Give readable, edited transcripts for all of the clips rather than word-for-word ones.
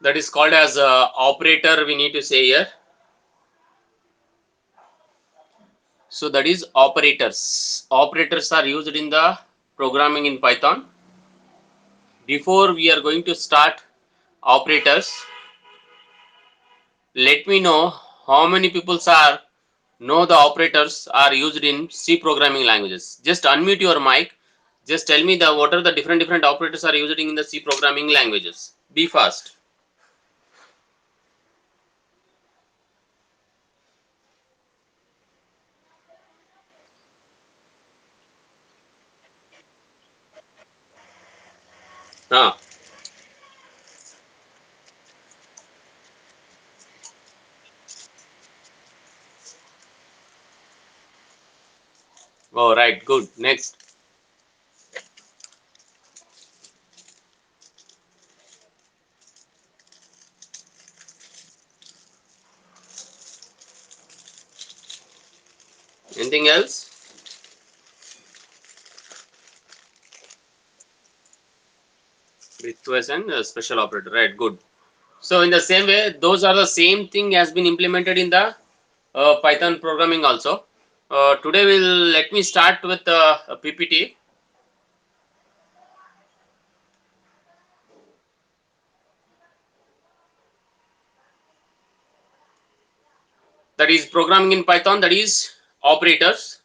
that is called as operator, we need to say here. So that is operators. Operators are used in the programming in Python. Before we are going to start operators, let me know how many people are know the operators are used in C programming languages. Just unmute your mic. Just tell me the what are the different operators are used in the C programming languages. Be fast. Ah, oh right, good. Next. Anything else? Request and special operator. Right, good. So in the same way, those are the same thing has been implemented in the Python programming also. Today we'll let me start with a PPT. That is programming in Python. That is operators.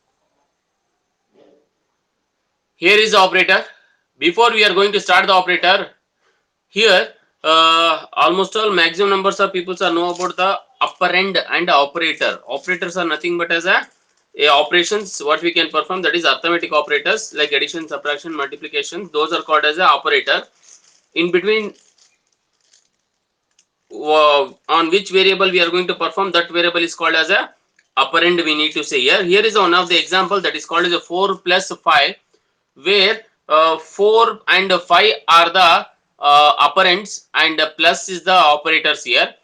Here is the operator. Before we are going to start the operator, here almost all maximum numbers of people are know about the operand and operator. Operators are nothing but as a operations what we can perform, that is arithmetic operators like addition, subtraction, multiplication. Those are called as a operator. In between on which variable we are going to perform, that variable is called as a operand, we need to say here. Here is one of the example that is called as a 4 plus 5, where 4 and 5 are the operands and plus is the operators here.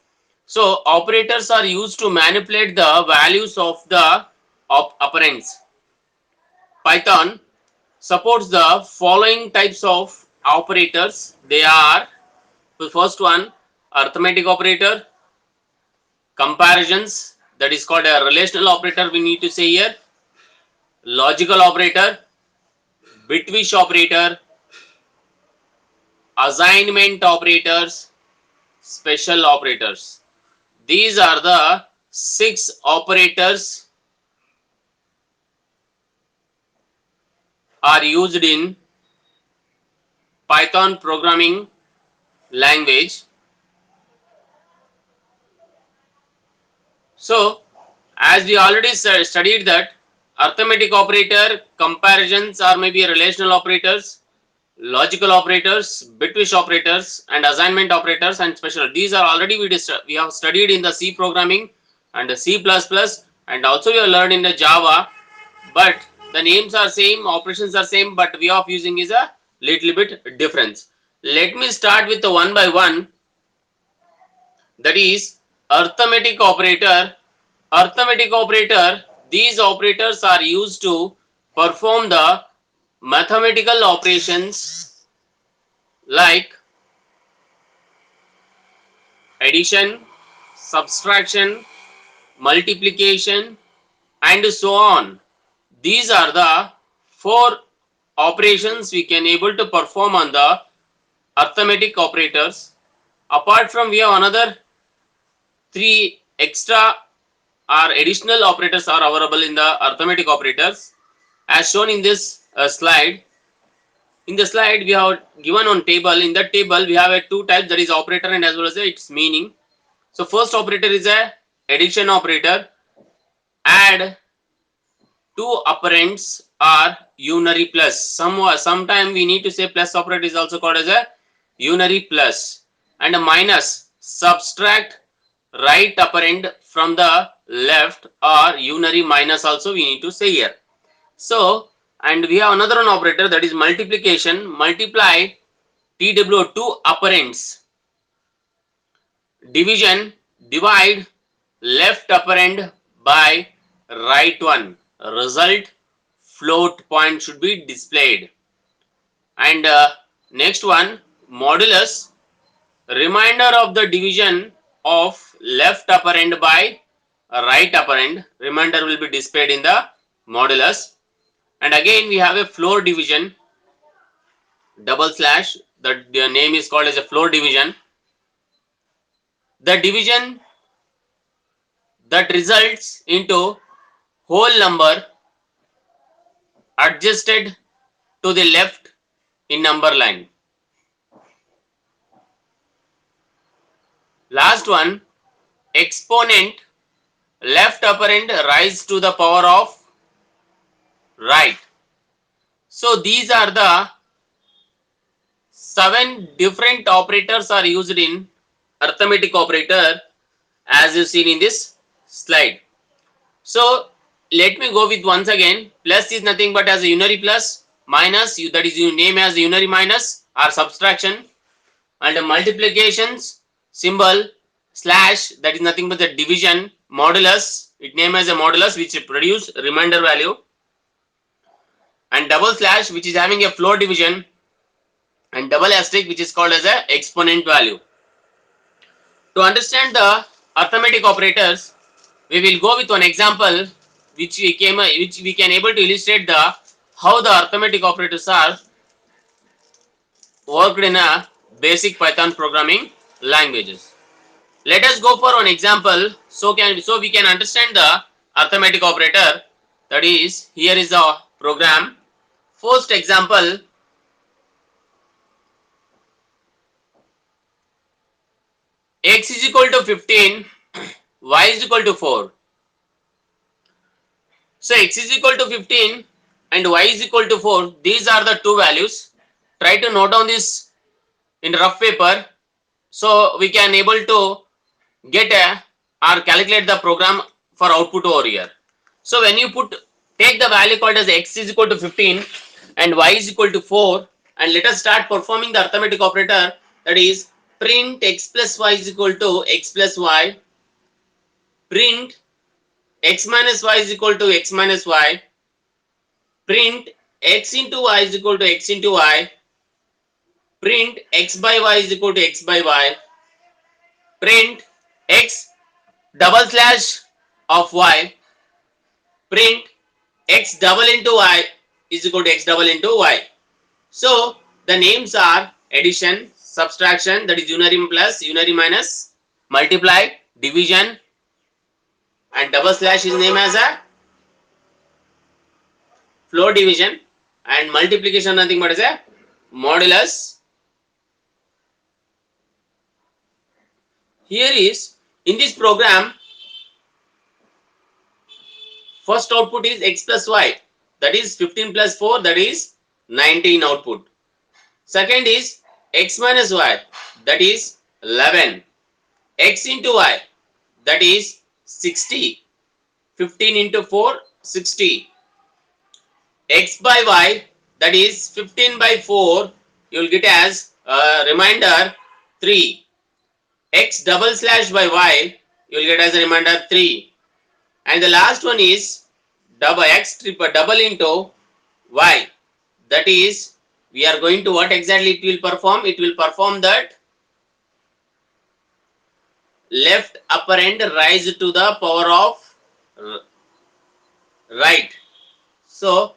So operators are used to manipulate the values of the operands. Python supports the following types of operators. They are, the first one, arithmetic operator, comparisons, that is called a relational operator, we need to say here, logical operator, Bitwish operator, assignment operators, special operators. These are the 6 operators are used in Python programming language. So as we already studied that arithmetic operator, comparisons are maybe relational operators, logical operators, Bitwish operators, and assignment operators and special. These are already we have studied in the C programming and the C++, and also we have learned in the Java, but the names are same, operations are same, but way of using is a little bit difference. Let me start with the one by one. That is arithmetic operator. Arithmetic operator, these operators are used to perform the mathematical operations like addition, subtraction, multiplication, and so on. These are the 4 operations we can able to perform on the arithmetic operators. Apart from, we have another 3 extra or additional operators are available in the arithmetic operators as shown in this slide. In the slide we have given on table. In that table we have a 2 types, that is operator and as well as its meaning. So first operator is a addition operator. Add 2 operands are unary plus. Sometime we need to say plus operator is also called as a unary plus. And a minus, subtract right operand from the left, or unary minus also we need to say here. So, and we have another one operator, that is multiplication. Multiply TW2 operands. Division, divide left operand by right one. Result, float point should be displayed. And next one, modulus. remainder of the division of left operand by right operand, remainder will be displayed in the modulus. And again we have a floor division, double slash, the name is called as a floor division. The division that results into whole number adjusted to the left in number line. Last one, exponent left operand rise to the power of right. So these are the 7 different operators are used in arithmetic operator as you seen in this slide. So let me go with once again, plus is nothing but as a unary plus, minus that is you name as unary minus or subtraction, and multiplications symbol slash, that is nothing but the division, modulus, it name as a modulus which produce remainder value, and double slash which is having a floor division, and double asterisk which is called as a exponent value. To understand the arithmetic operators, we will go with one example which we can able to illustrate the how the arithmetic operators are worked in a basic Python programming languages. Let us go for one example so we can understand the arithmetic operator. That is, here is the program. First example, x is equal to 15, y is equal to 4. So x is equal to 15 and y is equal to 4. These are the two values. Try to note down this in rough paper so we can able to get or calculate the program for output over here. So when you take the value called as x is equal to 15 and y is equal to 4, and let us start performing the arithmetic operator, that is print x plus y is equal to x plus y, print x minus y is equal to x minus y, print x into y is equal to x into y, print x by y is equal to x by y, print x double slash of y, print x double into y is equal to x double into y. So the names are addition, subtraction, that is unary plus, unary minus, multiply, division, and double slash is named as a floor division, and multiplication nothing but is a modulus. Here is in this program, first output is x plus y, that is 15 plus 4, that is 19 output. Second is x minus y, that is 11. X into y, that is 60. 15 into 4, 60. X by y, that is 15 by 4, you will get as remainder 3. X double slash by y, you will get as a remainder 3. And the last one is double into y, that is we are going to what exactly it will perform? It will perform that left operand rise to the power of right. So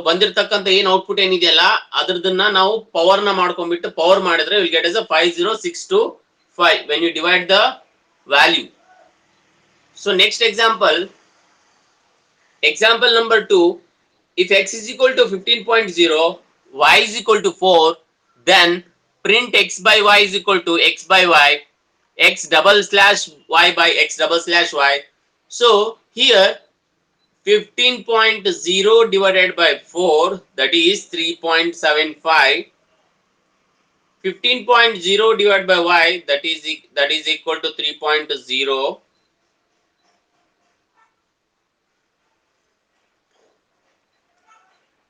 ಬಂದಿರತಕ್ಕಂತ ಏನು output ಏನಿದೆಯಲ್ಲ ಅದರದನ್ನ ನಾವು power ನ ಮಾಡ್ಕೊಂಡ್ಬಿಟ್ಟು power ಮಾಡಿದ್ರೆ will get as a 50625 when you divide the value. So next example number 2, if x is equal to 15.0, y is equal to 4, then print x by y is equal to x by y, x double slash y by x double slash y. So here 15.0 divided by 4, that is 3.75. 15.0 divided by y, that is equal to 3.0.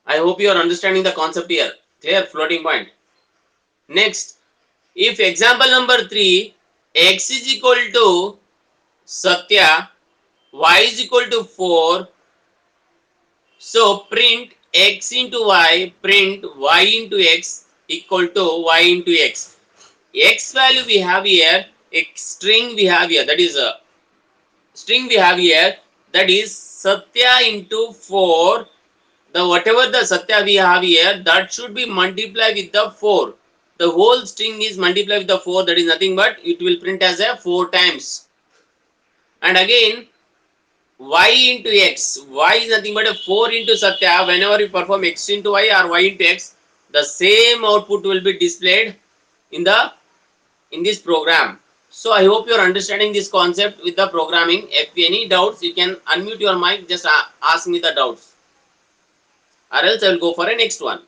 I hope you are understanding the concept here. Clear? Floating point. Next, if example number 3, x is equal to Satya, y is equal to 4. So print x into y, print y into x equal to y into x. X value we have here, a string we have here, that is a string we have here, that is Satya into 4. The whatever the Satya we have here, that should be multiplied with the 4. The whole string is multiplied with the 4, that is nothing but it will print as a 4 times. And again, y into x, y is nothing but a 4 into Satya. Whenever you perform x into y or y into x, the same output will be displayed in this program. So I hope you are understanding this concept with the programming. If any doubts, you can unmute your mic, just ask me the doubts, or else I will go for a next one.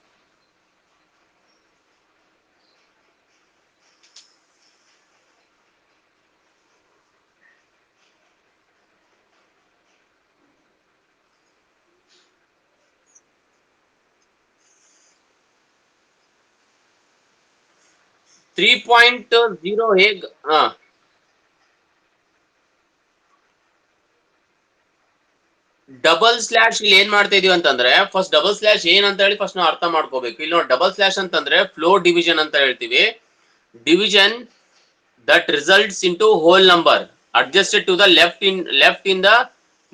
3.0 ಹೇಗ್ double slash ಇಲ್ಲಿ ಏನ್ ಮಾಡ್ತಾ ಇದೀವಿ ಅಂತಂದ್ರೆ, first double slash ಏನ್ ಅಂತ ಹೇಳಿ first ನಾವು ಅರ್ಥ ಮಾಡ್ಕೋಬೇಕು. ಇಲ್ಲಿ ನೋಡಿ, ಡಬಲ್ ಸ್ಲಾಶ್ ಅಂತಂದ್ರೆ ಫ್ಲೋ ಡಿವಿಷನ್ ಅಂತ ಹೇಳ್ತೀವಿ. Division that results into whole number adjusted to the left in the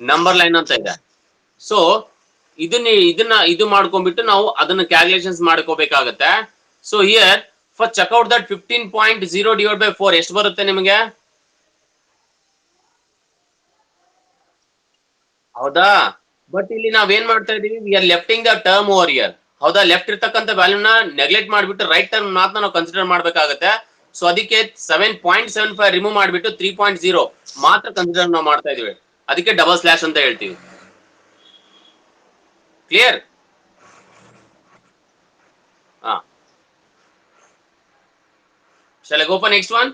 number line ಅಂತ ಇದೆ. ಸೊ ಇದು ಮಾಡ್ಕೊಂಡ್ಬಿಟ್ಟು ನಾವು ಅದನ್ನ ಕ್ಯಾಲ್ಕುಲೇಷನ್ಸ್ ಮಾಡ್ಕೋಬೇಕಾಗತ್ತೆ. So here first check out that 15.0 divide by 4 ಎಷ್ಟು ಬರುತ್ತೆ ನಿಮಗೆ? ಹೌದಾ? ಬಟ್ ಇಲ್ಲಿ ನಾವೇನ್ ಮಾಡ್ತಾ ಇದೀವಿ, we are lefting the term over year. ಹೌದಾ? ಲೆಫ್ಟ್ ಇರ್ತಕ್ಕಂಥ ವ್ಯಾಲ್ಯೂನ ನೆಗ್ಲೆಕ್ಟ್ ಮಾಡ್ಬಿಟ್ಟು ರೈಟ್ ಟರ್ಮ್ ಮಾತ್ರ ನಾವು ಕನ್ಸಿಡರ್ ಮಾಡ್ಬೇಕಾಗತ್ತೆ. ಸೊ ಅದಕ್ಕೆ 7.75 ರಿಮೂವ್ ಮಾಡ್ಬಿಟ್ಟು 3.0 ಮಾತ್ರ ಕನ್ಸಿಡರ್ ನಾವು ಮಾಡ್ತಾ ಇದೀವಿ. ಅದಕ್ಕೆ ಡಬಲ್ ಸ್ಲಾಶ್ ಅಂತ ಹೇಳ್ತೀವಿ. ಕ್ಲಿಯರ್? ಹಾ. Shall I go for next one?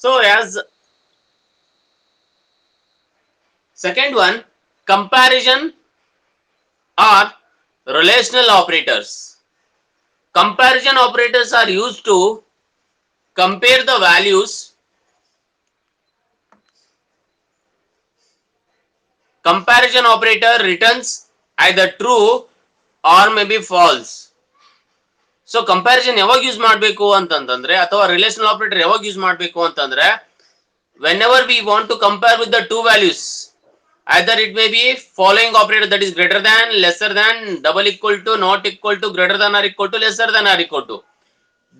So as second one, comparison or relational operators. Comparison operators are used to compare the values. Comparison operator returns either true or maybe false. So comparison ಯಾವಾಗ use ಮಾಡಬೇಕು ಅಂತಂದ್ರೆ, ಅಥವಾ relational operator ಯಾವಾಗ use ಮಾಡಬೇಕು ಅಂತಂದ್ರೆ, whenever we want to compare with the two values, either it may be following operator that is greater than, lesser than, double equal to, not equal to, greater than or equal to, lesser than or equal to.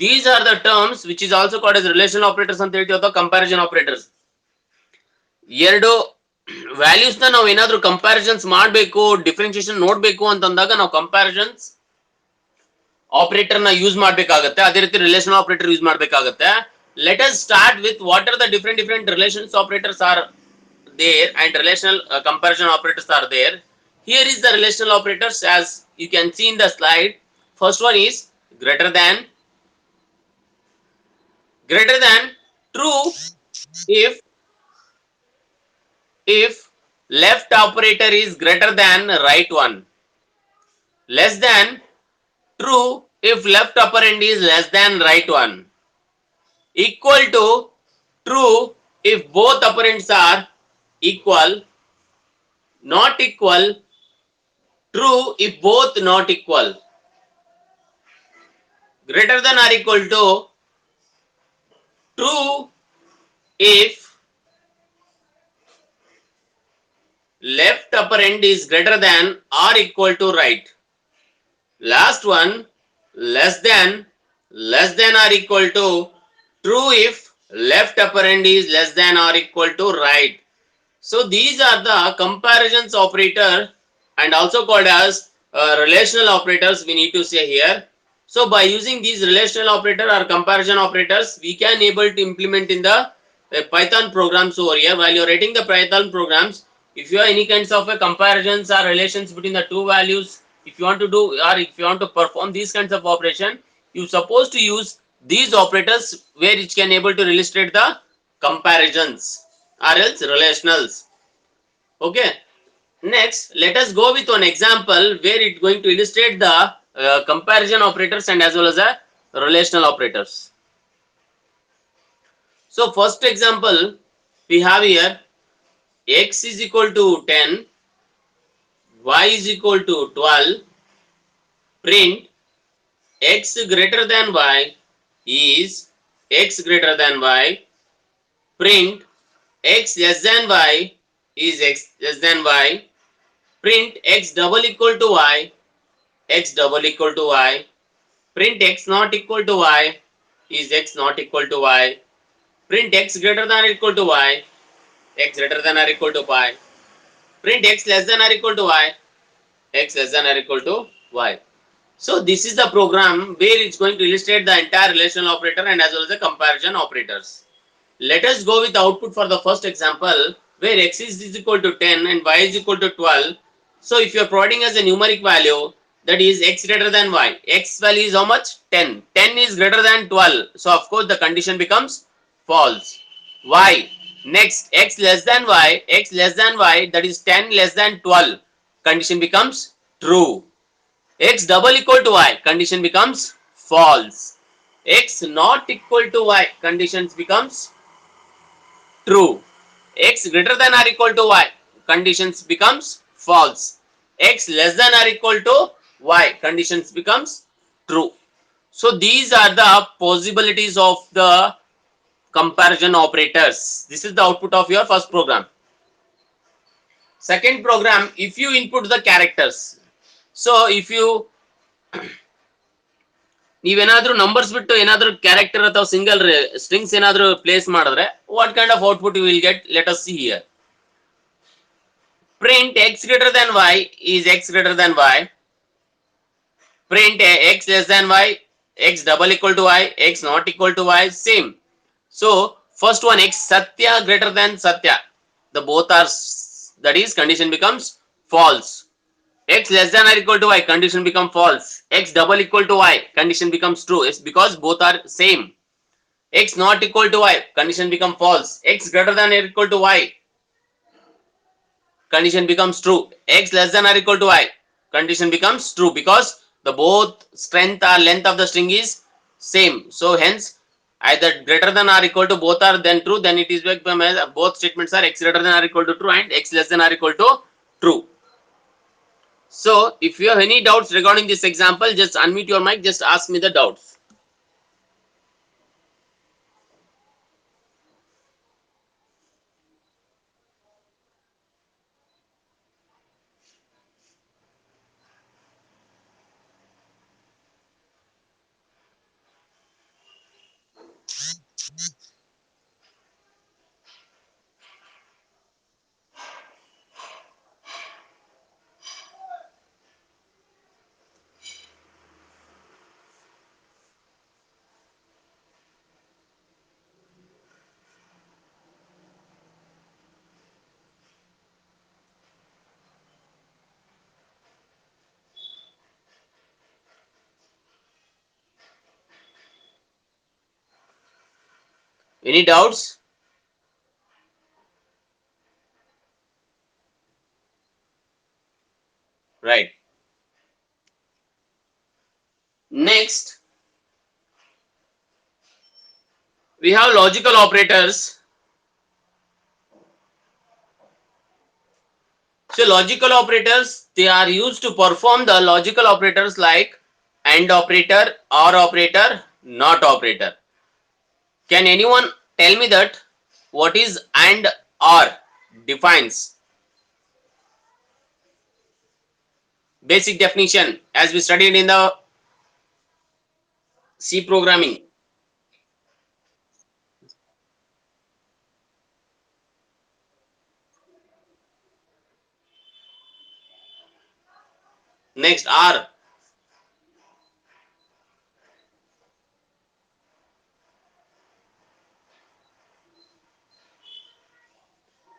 These are the terms which is also called as relational operators ಅಂತ ಹೇಳ್ತೀವಿ, ಅಥವಾ comparison operators. ಎರಡು values ನ ನಾವು ಏನಾದ್ರೂ comparisons ಮಾಡಬೇಕು, differentiation ನೋಡ್ಬೇಕು ಅಂತಂದಾಗ ನಾವು ಕಂಪ್ಯಾರಿಸನ್ಸ್ ಆಪರೇಟರ್ ನ ಯೂಸ್ ಮಾಡಬೇಕಾಗುತ್ತೆ. ಅದೇ ರೀತಿ ರಿಲೇಷನ್ ಆಪರೇಟರ್ ಯೂಸ್ ಮಾಡಬೇಕಾಗುತ್ತೆ. Let us start with what are the different relations operators are there and relational comparison operators are there. Here is the relational operators as you can see in the slide. First one is greater than true if left operator is greater than right one. Less than true if left operand is less than right one. Equal to true if both operands are equal. Not equal, true if both not equal. Greater than or equal to true if left operand is greater than or equal to right. Last one, less than or equal to true if left operand is less than or equal to right. So these are the comparisons operator and also called as relational operators we need to say here. So by using these relational operator or comparison operators, we can able to implement in the Python programs over here. While you are writing the Python programs, if you have any kinds of comparisons or relations between the two values, if you want to do or if you want to perform these kinds of operation, you supposed to use these operators where it can able to illustrate the comparisons or else relationals. Okay, next let us go with one example where it's going to illustrate the comparison operators and as well as the relational operators. So first example we have here, x is equal to 10 y is equal to 12, print x greater than y is x greater than y, print x less than y is x less than y, print x double equal to y, x double equal to y, print x not equal to y is x not equal to y, print x greater than or equal to y, x greater than or equal to y, print x less than or equal to y, x less than or equal to y. So this is the program where it's going to illustrate the entire relational operator and as well as the comparison operators. Let us go with the output for the first example where x is equal to 10 and y is equal to 12. So if you are providing as a numeric value, that is x greater than y, x value is how much? 10. 10 is greater than 12. So of course the condition becomes false. Y. Next, x less than y, x less than y, that is 10 less than 12. Condition becomes true. X double equal to y, condition becomes false. X not equal to y, conditions becomes true. X greater than or equal to y, conditions becomes false. X less than or equal to y, conditions becomes true. So these are the possibilities of the comparison operators. This is the output of your first program. Second program, if you input the characters. So if you ನೀವೇನಾದ್ರೂ numbers ಬಿಟ್ಟು ಏನಾದ್ರೂ character ಅಥವಾ single strings ಏನಾದ್ರೂ place ಮಾಡಿದ್ರೆ what kind of output you will get, let us see here. Print x greater than y is x greater than y. Print x less than y, x double equal to y, x not equal to y, same. So first one, x satya greater than satya, the both are, that is condition becomes false. X less than or equal to y, condition become false. X double equal to y, condition becomes true. It's because both are same. X not equal to y, condition become false. X greater than or equal to y, condition becomes true. X less than or equal to y, condition becomes true because the both strength or length of the string is same. So hence either greater than or equal to both are then true, then it is both statements are x greater than or equal to true and x less than or equal to true. So if you have any doubts regarding this example, just unmute your mic, just ask me the doubts. Any doubts? Right. Next, we have logical operators. So logical operators, they are used to perform the logical operators like AND operator, OR operator, NOT operator. Can anyone tell me that what is AND OR defines? Basic definition as we studied in the C programming. Next, OR.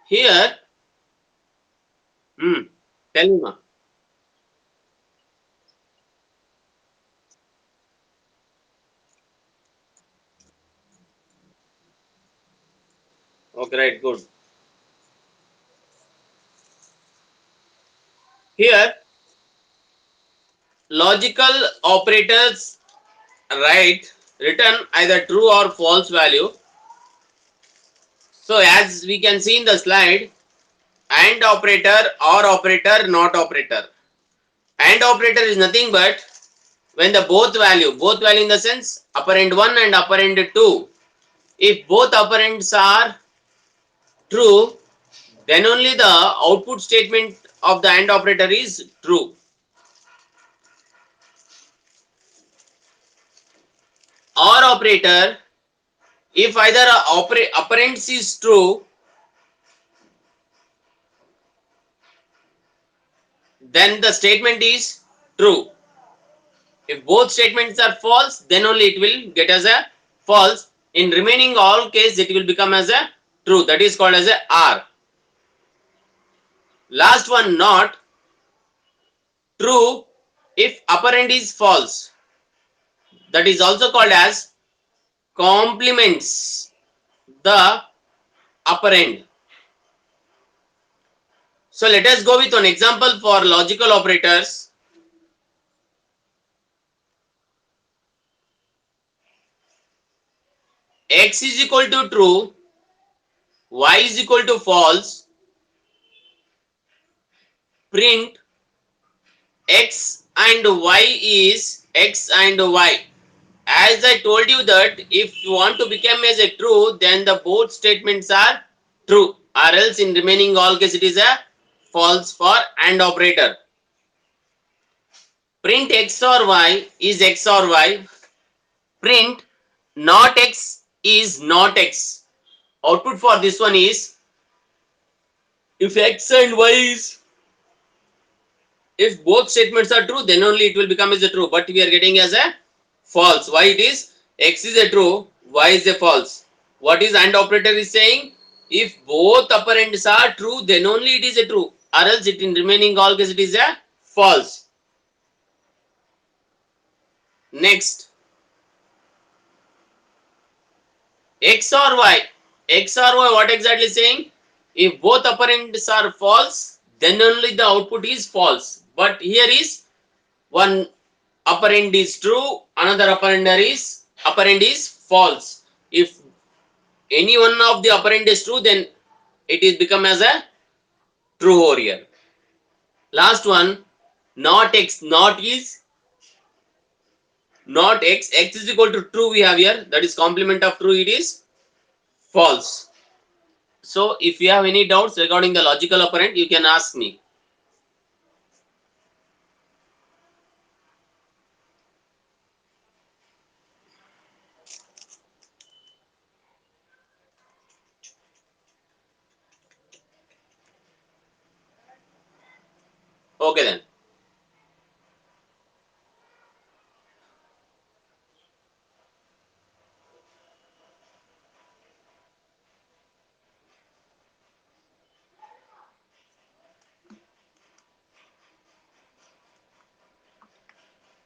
Here, tell me, ma. Okay, right, good. Here, logical operators return either true or false value. So as we can see in the slide, AND operator, OR operator, NOT operator. AND operator is nothing but when the both value in the sense operand 1 and operand 2, if both operands are true, then only the output statement of the AND operator is true. OR operator, if either operands is true, then the statement is true. If both statements are false, then only it will get as a false. In remaining all case, it will become as a true. That is called as a R. Last one, not true if operand is false. That is also called as complements the operand. So let us go with an example for logical operators. X is equal to true, Y is equal to false, print X and Y is X and Y. As I told you that if you want to become as a true, then the both statements are true, or else in remaining all case it is a false for AND operator. Print X or Y is X or Y. Print not X is not X. Output for this one is if X and Y is, if both statements are true, then only it will become as a true, but we are getting as a false. Why it is? X is a true, Y is a false. What is AND operator is saying? If both operands are true, then only it is a true, or else it in remaining all case it is a false. Next, X or Y. X or Y, what exactly saying? If both operands are false, then only the output is false. But here is one operand is true, another operand is false. If any one of the operand is true, then it is become as a true over here. Last one, not X, not is not X, X is equal to true we have here, that is complement of true, it is false. So if you have any doubts regarding the logical operand, you can ask me. Okay then.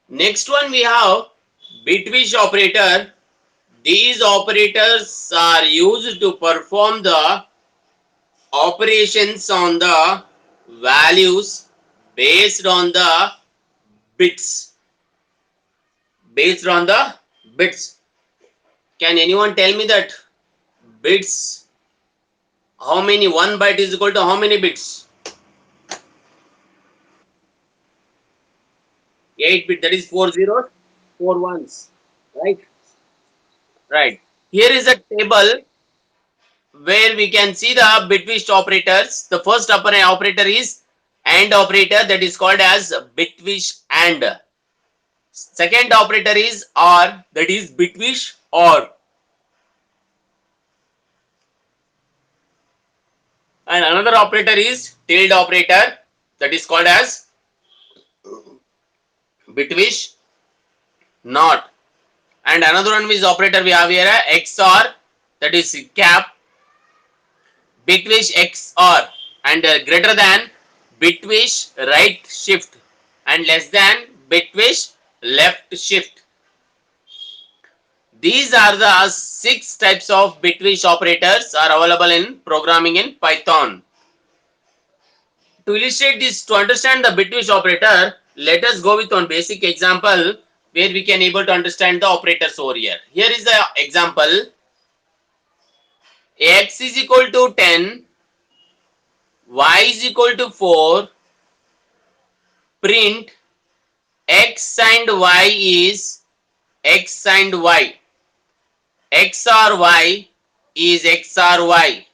Next one we have Bitwish operator. These operators are used to perform the operations on the values based on the bits. Based on the bits. Can anyone tell me that bits, how many, 1 byte is equal to how many bits? 8 bit, that is 4 zeros, 4 ones, right? Right. Here is a table where we can see the Bitwish operators. The first operator is AND operator, that is called as Bitwish AND. Second operator is OR, that is Bitwish OR. And another operator is tilde operator, that is called as Bitwish NOT. And another one is operator we have here XOR, that is cap, Bitwish XOR, and greater than Bitwish right shift and less than Bitwish left shift. These are the 6 types of Bitwish operators are available in programming in Python. To illustrate this, to understand the Bitwish operator, let us go with one basic example where we can able to understand the operators over here. Here is the example. X is equal to 10, y is equal to 4, print x and y is x and y, x or y is x or y,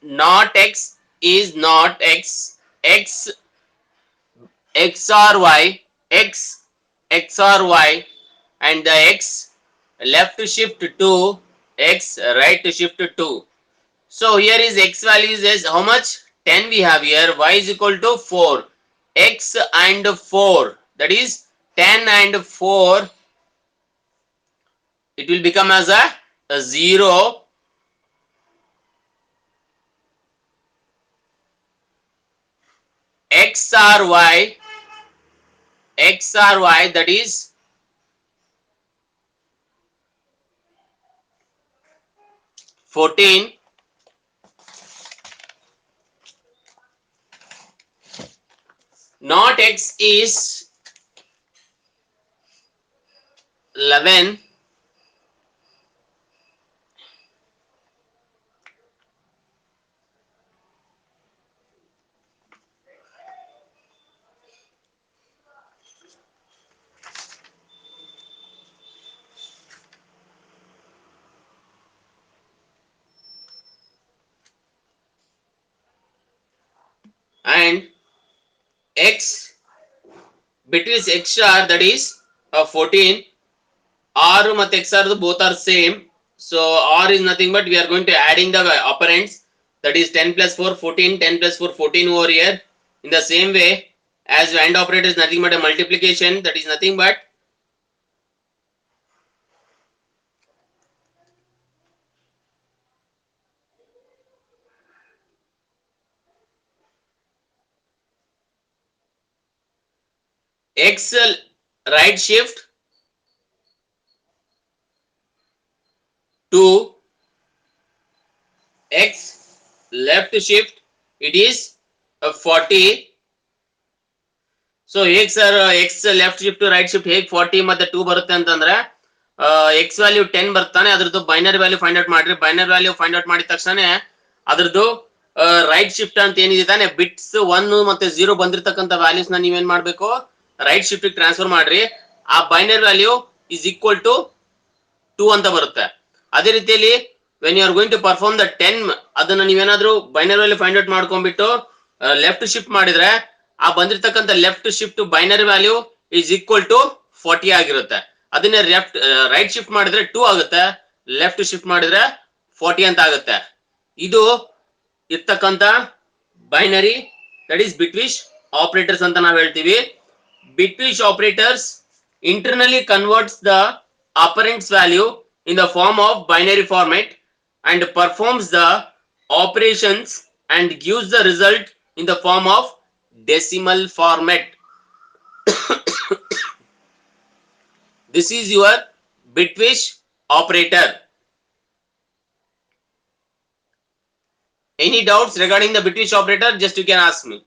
not x is not x, x or y, x or y, and the x left shift to x, right shift to. So here is x value is how much? 10 we have here, y is equal to 4, x and 4, that is 10 and 4, it will become as a 0, x or y, that is 14, not x is 11, and x between x star, that is 14, r and x are both are same, so r is nothing but we are going to adding the operands, that is 10 plus 4 14, 10 plus 4 14 over here. In the same way as AND operator is nothing but a multiplication, that is nothing but x right shift to x left shift, it is 40. So ಹೇಗ್ sir X left shift right shift ಹೇಗ್ 40 ಮತ್ತೆ 2 ಬರುತ್ತೆ ಅಂತಂದ್ರೆ X value 10 ಬರ್ತಾನೆ, ಅದ್ರದ್ದು binary value find out ಮಾಡ್ರಿ. Binary value find out ಮಾಡಿದ ತಕ್ಷಣ ಅದ್ರದ್ದು ರೈಟ್ ಶಿಫ್ಟ್ ಅಂತ ಏನಿದೆ ತಾನೆ, ಬಿಟ್ಸ್ 1 ಮತ್ತೆ 0 ಬಂದಿರತಕ್ಕಂತ ವ್ಯಾಲ್ಯೂಸ್ ನ ನೀವೇನ್ ಮಾಡ್ಬೇಕು, ರೈಟ್ ಶಿಫ್ಟ್ ಟ್ರಾನ್ಸ್ಫರ್ ಮಾಡ್ರಿ. ಆ binary value is equal to 2 ಅಂತ ಬರುತ್ತೆ. ಅದೇ ರೀತಿಯಲ್ಲಿ when you are going to perform the 10, ಅದನ್ನ ನೀವೇನಾದ್ರೂ ಬೈನರಿ ವ್ಯಾಲ್ಯೂ ಫೈಂಡ್ ಔಟ್ ಮಾಡ್ಕೊಂಡ್ಬಿಟ್ಟು ಲೆಫ್ಟ್ ಶಿಫ್ಟ್ ಮಾಡಿದ್ರೆ ಆ ಬಂದಿರತಕ್ಕಂತ left shift binary value is equal to 40 ಆಗಿರುತ್ತೆ. ಅದನ್ನ ರೈಟ್ ಶಿಫ್ಟ್ ಮಾಡಿದ್ರೆ 2 ಆಗುತ್ತೆ, ಲೆಫ್ಟ್ ಶಿಫ್ಟ್ ಮಾಡಿದ್ರೆ 40 ಅಂತ ಆಗುತ್ತೆ. ಇದು ಇರ್ತಕ್ಕಂತ ಬೈನರಿ, ದಟ್ ಈಸ್ ಬಿಟ್ವೀಶ್ ಆಪರೇಟರ್ಸ್ ಅಂತ ನಾವು ಹೇಳ್ತೀವಿ. ಬಿಟ್ವೀಶ್ operators internally converts the operands value in the form of binary format and performs the operations and gives the result in the form of decimal format. This is your Bitwish operator. Any doubts regarding the Bitwish operator? Just you can ask me.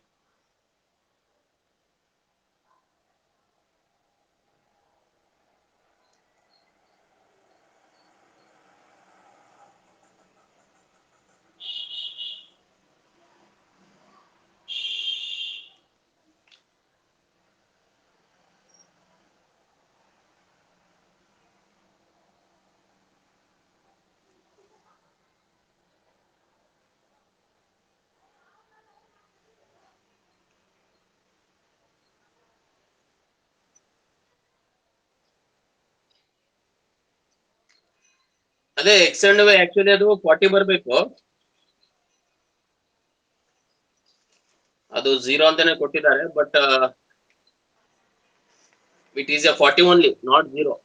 ಅದೇ X and Y actually ಅದು 40 ಬರಬೇಕು, ಅದು 0 ಅಂತಾನೆ ಕೊಟ್ಟಿದ್ದಾರೆ, but it is A 40 only, not 0.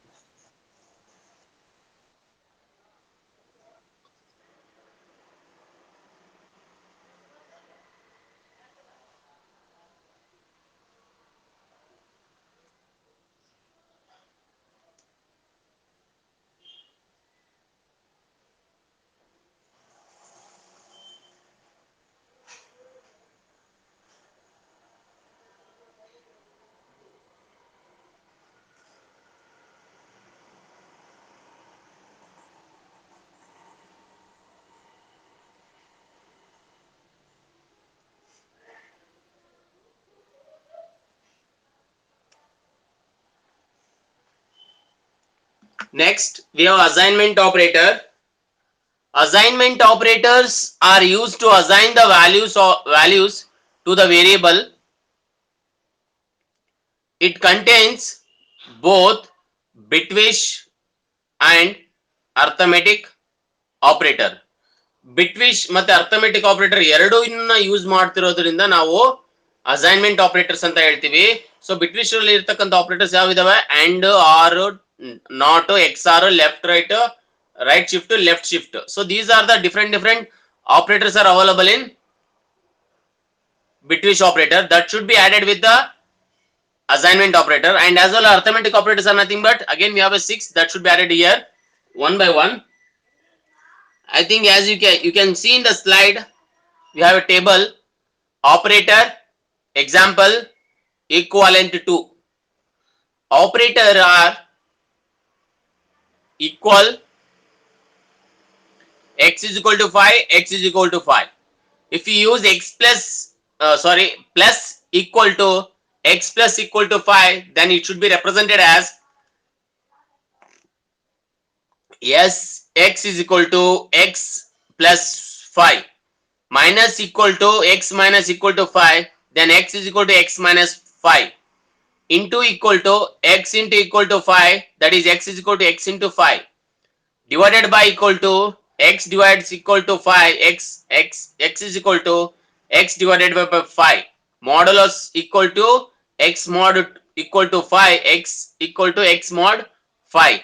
Next, we have assignment operator. Assignment operators are used to assign the values to the variable. It contains both bitwish and arithmetic operator. ಬಿಟ್ವಿಶ್ ಮತ್ತೆ arithmetic operator ಎರಡೂ use ಮಾಡ್ತಿರೋದ್ರಿಂದ ನಾವು assignment operators ಅಂತ ಹೇಳ್ತೀವಿ. So ಬಿಟ್ವಿಶ್ ಅಲ್ಲಿ ಇರ್ತಕ್ಕಂಥ operators ಯಾವ ಇದಾವೆ? And, or, not, x or, left right, right shift, left shift. So these are the different operators are available in bitwish operator that should be added with the assignment operator. And as well, arithmetic operators are nothing but, again we have a 6 that should be added here one by one. I think as you can see in the slide, we have a table: operator, example, equivalent to. Operator are equal, x is equal to 5, x is equal to 5. If you use x plus plus equal to x plus equal to 5, then it should be represented as yes, x is equal to x plus 5 minus equal to x minus equal to 5, then x is equal to x minus 5 into equal to x into equal to 5, that is x is equal to x into 5 divided by equal to x divides equal to 5, x is equal to x divided by 5, modulus equal to x mod equal to 5, x equal to x mod 5,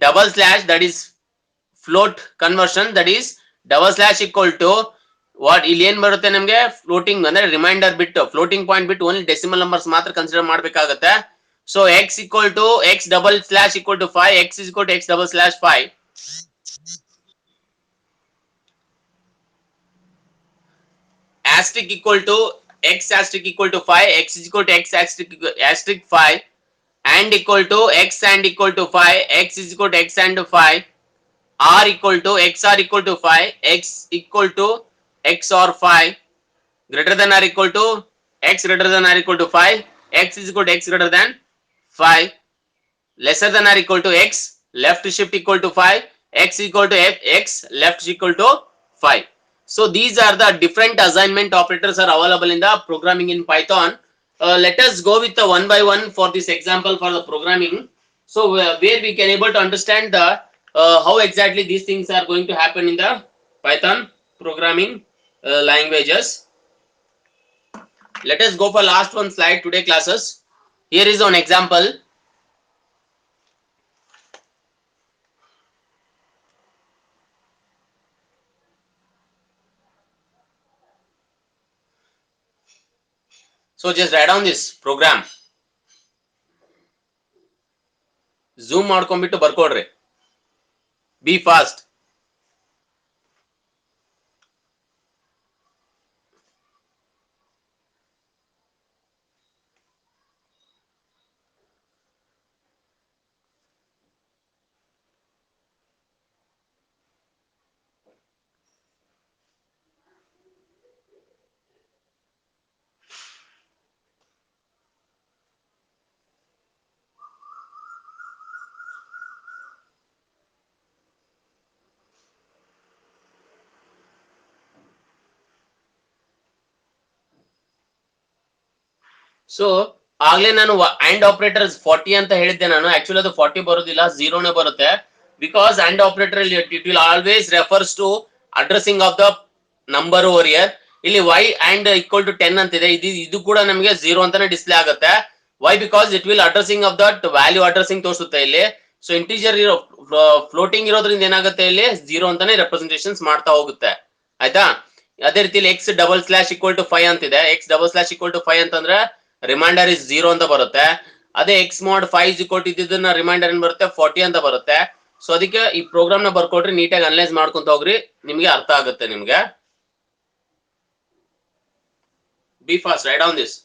double slash, that is float conversion, that is double slash equal to what, ಇಲ್ಲಿ ಏನ್ ಬರುತ್ತೆ ನಮಗೆ? Floating ಅಂದ್ರೆ reminder ಬಿಟ್, floating point ಬಿಟ್ಟು only decimal numbers ಮಾತ್ರ consider ಮಾಡಬೇಕಾಗುತ್ತೆ. So x equal to x double slash equal to 5, x is equal to x double slash 5, asterisk equal to x asterisk equal to 5, x is equal to x asterisk 5, and equal to x and equal to 5, x is equal to x and 5, r equal to x r equal to 5, x equal to x or 5, greater than or equal to x greater than or equal to 5, x is equal to x greater than 5, lesser than or equal to x, left shift equal to 5, x equal to x, left equal to 5. So these are the different assignment operators are available in the programming in Python. Let us go with the one by one for this example for the programming. So where we can able to understand the how exactly these things are going to happen in the Python programming languages. Let us go for last one slide today classes. Here is an example. So just write down this program. Zoom ಮಾಡ್ಕೊಂಡ್ಬಿಟ್ಟು ಬರ್ಕೊಡ್ರಿ. Be fast. So ಆಗ್ಲೇ ನಾನು and operators 40 ಅಂತ ಹೇಳಿದ್ದೆ ನಾನು. Actually ಅದು 40 ಬರೋದಿಲ್ಲ, 0ನೇ ಬರುತ್ತೆ. Because and operator it will always refers to addressing of the number over here. ಇಲ್ಲಿ y ಅಂಡ್ ಈಕ್ವಲ್ ಟು 10 ಅಂತಿದೆ, ಇದು ಕೂಡ ನಮಗೆ 0 ಅಂತಾನೆ ಡಿಸ್ಪ್ಲೇ ಆಗುತ್ತೆ. Why? Because it will addressing of that value addressing ತೋರಿಸುತ್ತೆ ಇಲ್ಲಿ. ಸೊ ಇಂಟೀಜರ್ ಇರೋ ಫ್ಲೋಟಿಂಗ್ ಇರೋದ್ರಿಂದ ಏನಾಗುತ್ತೆ, ಇಲ್ಲಿ 0 ಅಂತಾನೆ ರೆಪ್ರೆಸೆಂಟೇಷನ್ಸ್ ಮಾಡ್ತಾ ಹೋಗುತ್ತೆ. ಆಯ್ತಾ? ಅದೇ ರೀತಿ x double slash equal to 5 ಅಂತಿದೆ. X double slash equal to 5 ಅಂತಂದ್ರೆ ರಿಮೈಂಡರ್ ಇಸ್ 0 ಅಂತ ಬರುತ್ತೆ. ಅದೇ ಎಕ್ಸ್ ಮಾಡ್ 5 ಇಕ್ವಲ್ ಟು ಇದ್ದಿದ್ದನ್ನ ರಿಮೈಂಡರ್ ಏನ್ ಬರುತ್ತೆ, 40 ಅಂತ ಬರುತ್ತೆ. ಸೊ ಅದಕ್ಕೆ ಈ ಪ್ರೋಗ್ರಾಮ್ ನ ಬರ್ಕೊಟ್ರಿ, ನೀಟಾಗಿ ಅನಲೈಸ್ ಮಾಡ್ಕೊಂತ ಹೋಗ್ರಿ, ನಿಮ್ಗೆ ಅರ್ಥ ಆಗುತ್ತೆ. ನಿಮ್ಗೆ B fast, write down this.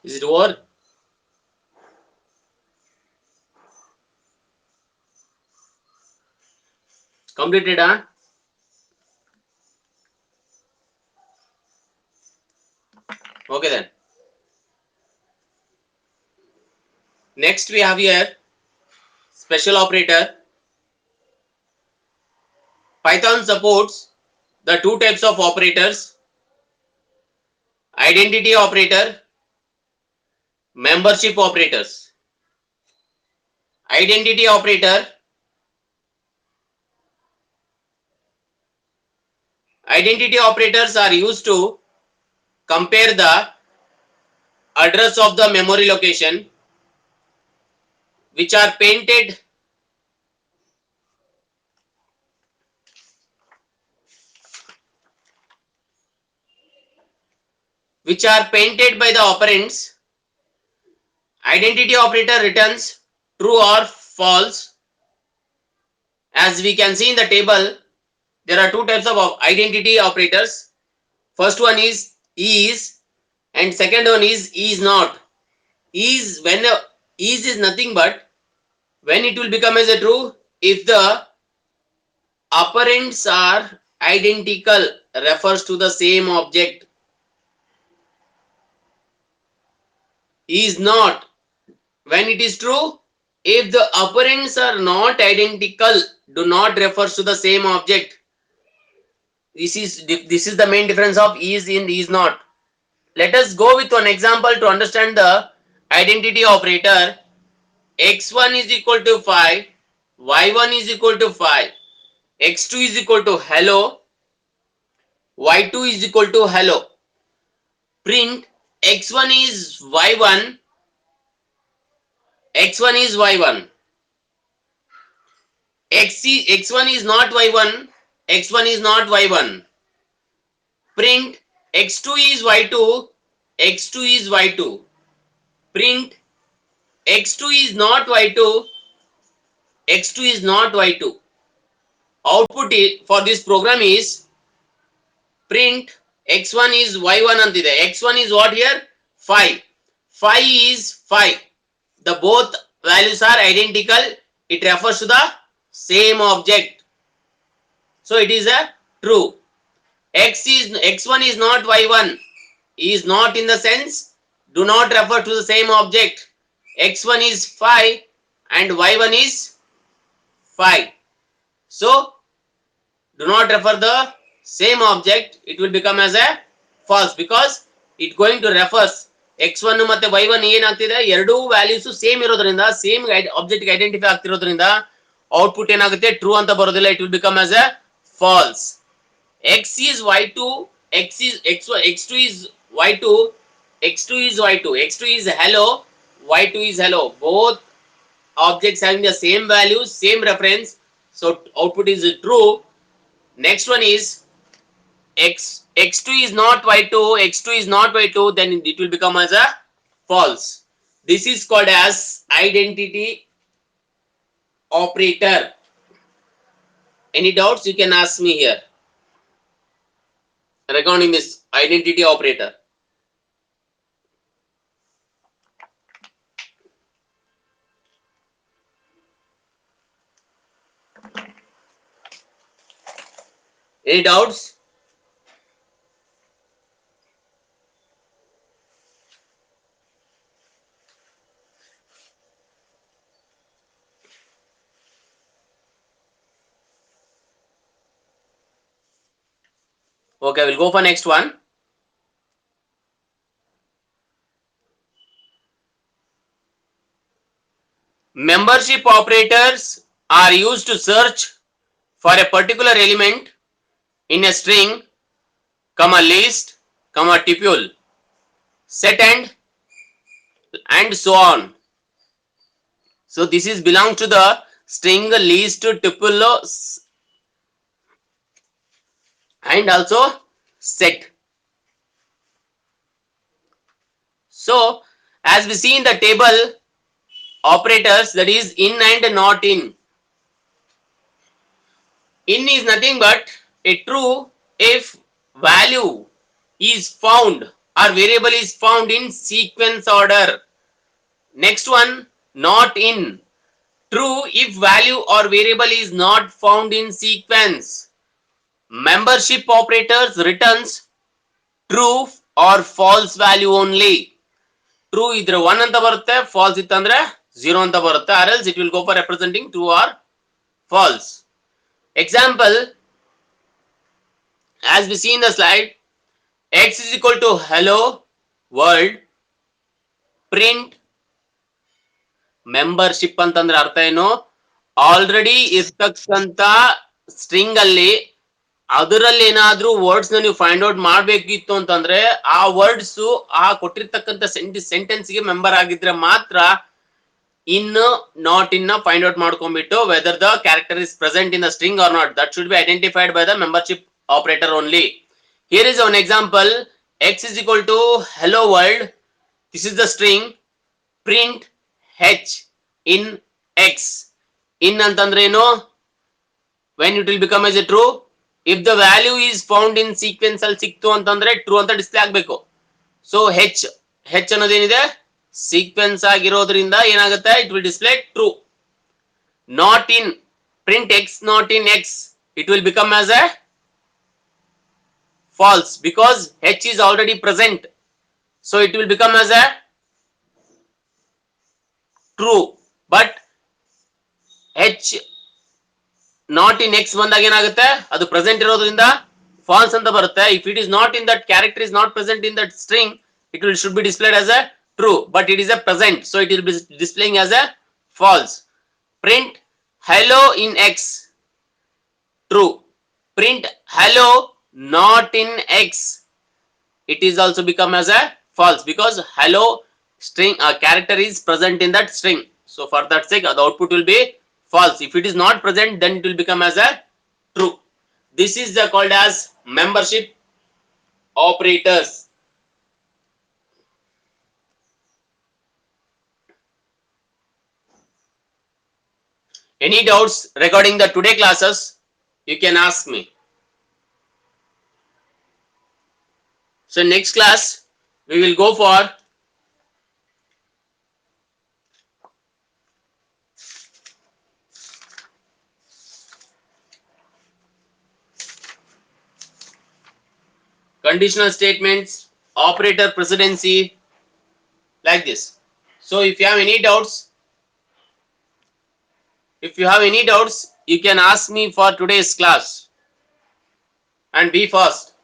Is it over? Completed, huh? Okay then. Next we have here special operator. Python supports the two types of operators: identity operator, membership operators. Identity operator. Identity operators are used to compare the address of the memory location which are painted by the operands. Identity operator returns true or false. As we can see in the table, there are two types of identity operators. First one is and second one is not. Is when is nothing but when it will become as a true if the operands are identical, refers to the same object. Is not when it is true if the operands are not identical, do not refers to the same object. This is the main difference of is in is not. Let us go with one example to understand the identity operator. X1 is equal to 5, Y1 is equal to 5, X2 is equal to hello, Y2 is equal to hello. Print X1 is Y1, X1 is Y1. X1 is not Y1, X1 is not Y1. Print X2 is Y2, X2 is Y2. Print X2 is not Y2, X2 is not Y2. Output for this program is print X1 is Y1 antide. X1 is what here? 5. 5 is 5. The both values are identical. It refers to the same object. So it is a true. X1 is not Y1. Is not in the sense do not refer to the same object. X1 is 5 and Y1 is 5. So do not refer the same object. It will become as a false because it going to refers x1 ಮತ್ತೆ y1 ಏನಾಗ್ತಿದೆ ಎರಡು values same ಇರೋದ್ರಿಂದ same object ಗೆ identify ಆಗ್ತಿರೋದ್ರಿಂದ output ಏನಾಗುತ್ತೆ true ಅಂತ ಬರೋದಿಲ್ಲ. It will become as A falls. x is y2, x2 is y2, x2 is y2, x2 is hello, y2 is hello. Both objects having the same values, same reference, so output is true. Next one is x2 is not y2, x2 is not y2, then it will become as a false. This is called as identity operator. Any doubts you can ask me here regarding this identity operator. Any doubts? Okay, we'll go for next one. Membership operators are used to search for a particular element in a string, comma list, comma tuple, set and so on. So this is belongs to the string, list, tuple and also set. So as we see in the table, operators, that is in and not in. In is nothing but a true if value is found or variable is found in sequence order. Next one, not in. True if value or variable is not found in sequence. Membership operators returns true or false value only. True idre 1 anta barutte, false ittandre 0 anta barutte, or else it will go for representing true or false. Example, as we see in the slide, x is equal to hello world print membership ಅಂತಂದ್ರೆ ಅರ್ಥ ಏನು? Already ಇರ್ತಕ್ಕಂತ string ಅಲ್ಲಿ ಅದರಲ್ಲಿ ಏನಾದ್ರೂ words ನ ನೀವು find out ಮಾಡ್ಬೇಕಿತ್ತು ಅಂತಂದ್ರೆ ಆ ವರ್ಡ್ಸ್ ಆ ಕೊಟ್ಟಿರ್ತಕ್ಕಂಥ ಸೆಂಟೆನ್ಸ್ ಗೆ ಮೆಂಬರ್ ಆಗಿದ್ರೆ ಮಾತ್ರ in not in find out ಮಾಡ್ಕೊಂಡ್ಬಿಟ್ಟು whether the character is present in the string or not, that should be identified by the membership operator only. Here is one example, x is equal to hello world, this is the string, print h in x. in ಅಂತಂದ್ರೆ ಏನು? when it will become as a true, if the value is found in sequence ಅಲ್ಲಿ ಸಿಕ್ತು ಅಂತಂದ್ರೆ true ಅಂತ display ಆಗಬೇಕು. So h ಅನ್ನೋದೇನಿದೆ sequence ಆಗಿರೋದ್ರಿಂದ ಏನಾಗುತ್ತೆ, it will display true. not in, print x not in x, it will become as a false because h is already present, so it will become as a true. but h not in x ಬಂದಾಗ ಏನಾಗುತ್ತೆ, ಅದು present ಇರೋದ್ರಿಂದ falls ಅಂತ ಬರುತ್ತೆ. If it is not in that character is not present in that string, it will should be displayed as a true, but it is a present, so it will be displaying as a false. print hello in x, true. print hello not in x, it is also become as a false because hello string character is present in that string, so for that sake the output will be false. if it is not present, then it will become as a true. This is called as membership operators. Any doubts regarding the today classes, you can ask me. So next class we will go for conditional statements, operator precedency, like this. So if you have any doubts, you can ask me for today's class, and be fast.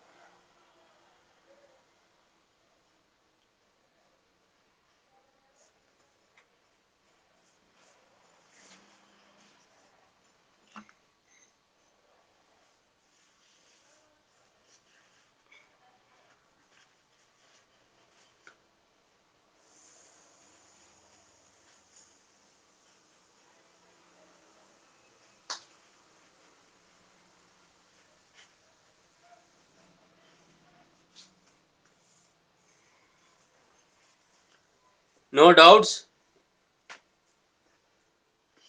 No doubts?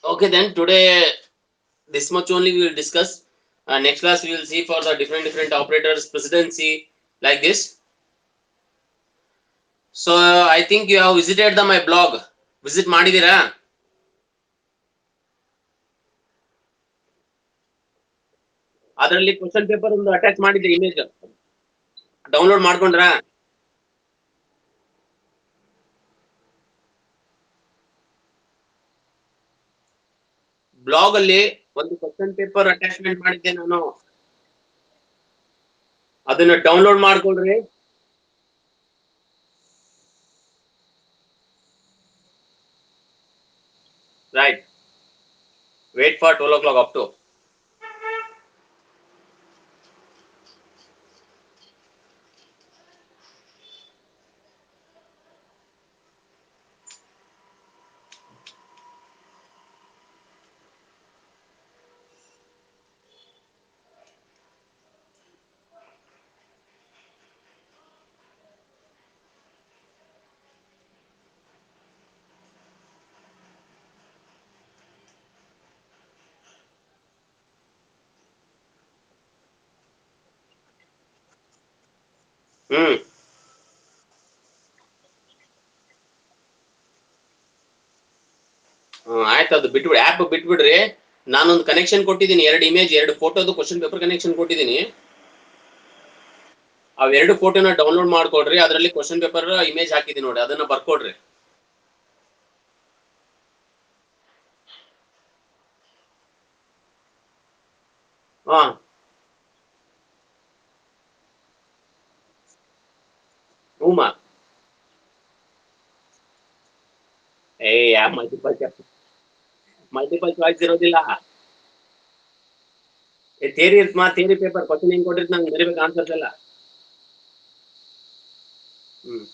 Okay, then today this much only we will discuss. Next class we will see for the different operators precedency, like this. So I think you have visited my blog. Visit ಮಾಡಿದೀರಾ? ಅದರಲ್ಲಿ question paper ಒಂದು attach ಮಾಡಿದ್ದೆ, image download ಮಾಡ್ಕೊಂಡ್ರಾ? Blog ಅಲ್ಲಿ ಒಂದು question paper attachment ಮಾಡಿದ್ದೆ ನಾನು, ಅದನ್ನ download ಮಾಡ್ಕೊಳ್ರಿ. Right, wait for 12 o'clock up to. ಆಯ್ತು, ಅದು ಬಿಟ್ಬಿಡಿ, ಆ್ಯಪ್ ಬಿಟ್ಬಿಡ್ರಿ. ನಾನೊಂದು ಕನೆಕ್ಷನ್ ಕೊಟ್ಟಿದ್ದೀನಿ, 2 ಇಮೇಜ್ 2 ಫೋಟೋದು ಕ್ವಶನ್ ಪೇಪರ್ ಕನೆಕ್ಷನ್ ಕೊಟ್ಟಿದ್ದೀನಿ. ಅವೆರಡು ಫೋಟೋನ ಡೌನ್ಲೋಡ್ ಮಾಡ್ಕೊಡ್ರಿ, ಅದರಲ್ಲಿ ಕ್ವಶನ್ ಪೇಪರ್ ಇಮೇಜ್ ಹಾಕಿದ್ದೀನಿ ನೋಡಿ, ಅದನ್ನ ಬರ್ಕೊಡ್ರಿ. ಹಾ ಹೂಮಾ ಮಲ್ಟಿಪಲ್ ಚಾಯ್ಸ್ ಇರೋದಿಲ್ಲ. ಥಿಯರಿ ಇರ್ತಮಾ, ಥಿಯರಿ ಪೇಪರ್ ಕ್ವಶನ್ ಹೆಂಗ್ ಕೊಟ್ಟಿರ್ತ ನಂಗೆ ಬರೀಬೇಕು ಆನ್ಸರ್ಸ್ ಎಲ್ಲ. ಹ್ಮ್